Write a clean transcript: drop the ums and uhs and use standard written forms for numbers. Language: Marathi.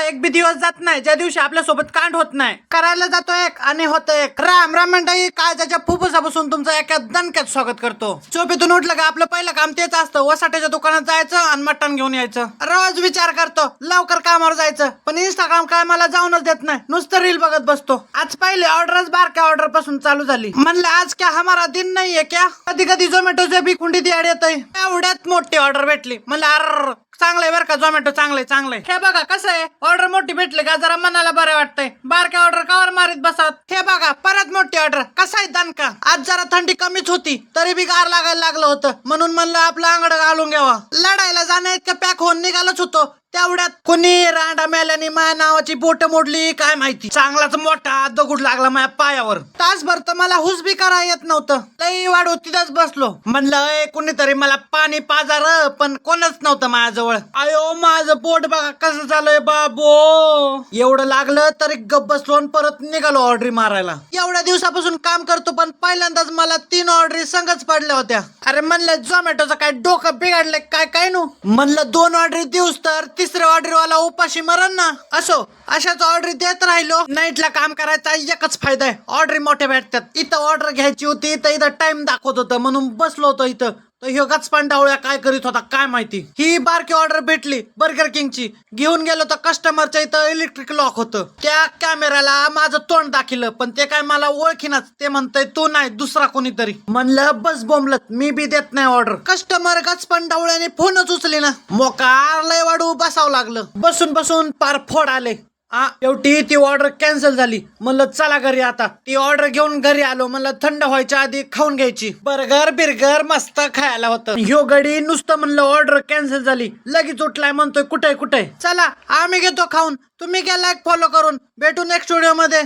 एक बी दिवस जात नाही ज्या दिवशी आपल्या सोबत कांड होत नाही. करायला जातो एक आणि होतं एक. राम राम मंडळी, काय त्याच्या फुफ्फुसापासून तुमचं एका दणक्यात स्वागत करतो. झोपेतून उठलं का आपलं पहिलं काम तेच असतं, वसाट्याच्या दुकानात जायचं आणि मटण घेऊन यायचं. रोज विचार करतो लवकर कामावर जायचं, पण इंस्टाग्राम काय मला जाऊनच देत नाही, नुसतं रील बघत बसतो. आज पहिली ऑर्डरच बारक्या ऑर्डर पासून चालू झाली. म्हणलं आज क्या हमारा दिन नाहीये क्या. कधी कधी झोमॅटोचे बी कुंडीत ऍड येतंय. एवढ्यात मोठी ऑर्डर भेटली. म्हणलं अर चांगलंय बरं का झोमॅटो, चांगलंय. हे बघा कसं आहे, ऑर्डर मोठी भेटली का जरा मनाला बरं वाटतंय. बारक्या ऑर्डर कावर मारीत बसत. हे बघा परत मोठी ऑर्डर. कसा आहे दणका. आज जरा थंडी कमीच होती तरी बी गार लागायला लागलं होतं, म्हणून म्हणलं आपलं अंगड घालून घ्यावा. लढायला जाण्या इतकं पॅक होऊन निघालच होतो, तेवढ्यात कुणी रांडा मेल्याने माझ्या नावाची बोट मोडली काय माहिती. चांगलाच मोठा दगड लागला माझ्या पायावर. तासभर तर मला हुस बी करा येत नव्हतं. लई वाढू तिथंच बसलो. म्हणलं कुणीतरी मला पाणी पाजार, पण कोणच नव्हतं माझ्याजवळ. आयो माझं पोट बघा कसं झालंय बाबो. एवढं लागलं तरी गप बसलो आणि परत निघालो ऑर्डरी मारायला. एवढ्या दिवसापासून काम करतो, पण पहिल्यांदाच मला 3 ऑर्डरी संगच पडल्या होत्या. अरे म्हणलं झोमॅटोचं काय डोकं बिघडलंय काय नो. म्हणलं 2 ऑर्डरी देऊस तर तिसऱ्या ऑर्डरवाला उपाशी मरण ना. असो अशाच ऑर्डर देत राहिलो. नाईटला काम करायचा एकच फायदा आहे, ऑर्डर मोठे भेटतात. इथं ऑर्डर घ्यायची होती तर इथं टाइम दाखवत होतं, म्हणून बसलो होतो इथं. तर ह्यो गचपांडावळ्या काय करीत होता काय माहिती. ही बारकी ऑर्डर भेटली बर्गर किंगची. घेऊन गेलो तर कस्टमरच्या इथं इलेक्ट्रिक लॉक होतं. त्या कॅमेऱ्याला माझं तोंड दाखिलं, पण ते काय मला ओळखीनाच. ते म्हणतंय तू नाही दुसरा कोणीतरी. म्हणलं बस बोंबलत, मी बी देत नाही ऑर्डर. कस्टमर गचपांडावळ्याने फोनच उचली ना. मोकार लय वाढू बसावं लागलं. बसून पार फोड आले. शेवटी ती ऑर्डर कॅन्सल झाली. म्हणलं चला घरी आता. ती ऑर्डर घेऊन घरी आलो. म्हणलं थंड व्हायच्या आधी खाऊन घ्यायची. बिर्गर मस्त खायला होतं. ह्यो गडी नुसतं म्हणलं ऑर्डर कॅन्सल झाली, लगेच उठलाय म्हणतोय कुठे चला आम्ही घेतो खाऊन, तुम्ही घ्या लाईक फॉलो करून. भेटू नेक्स्ट व्हिडिओ मध्ये.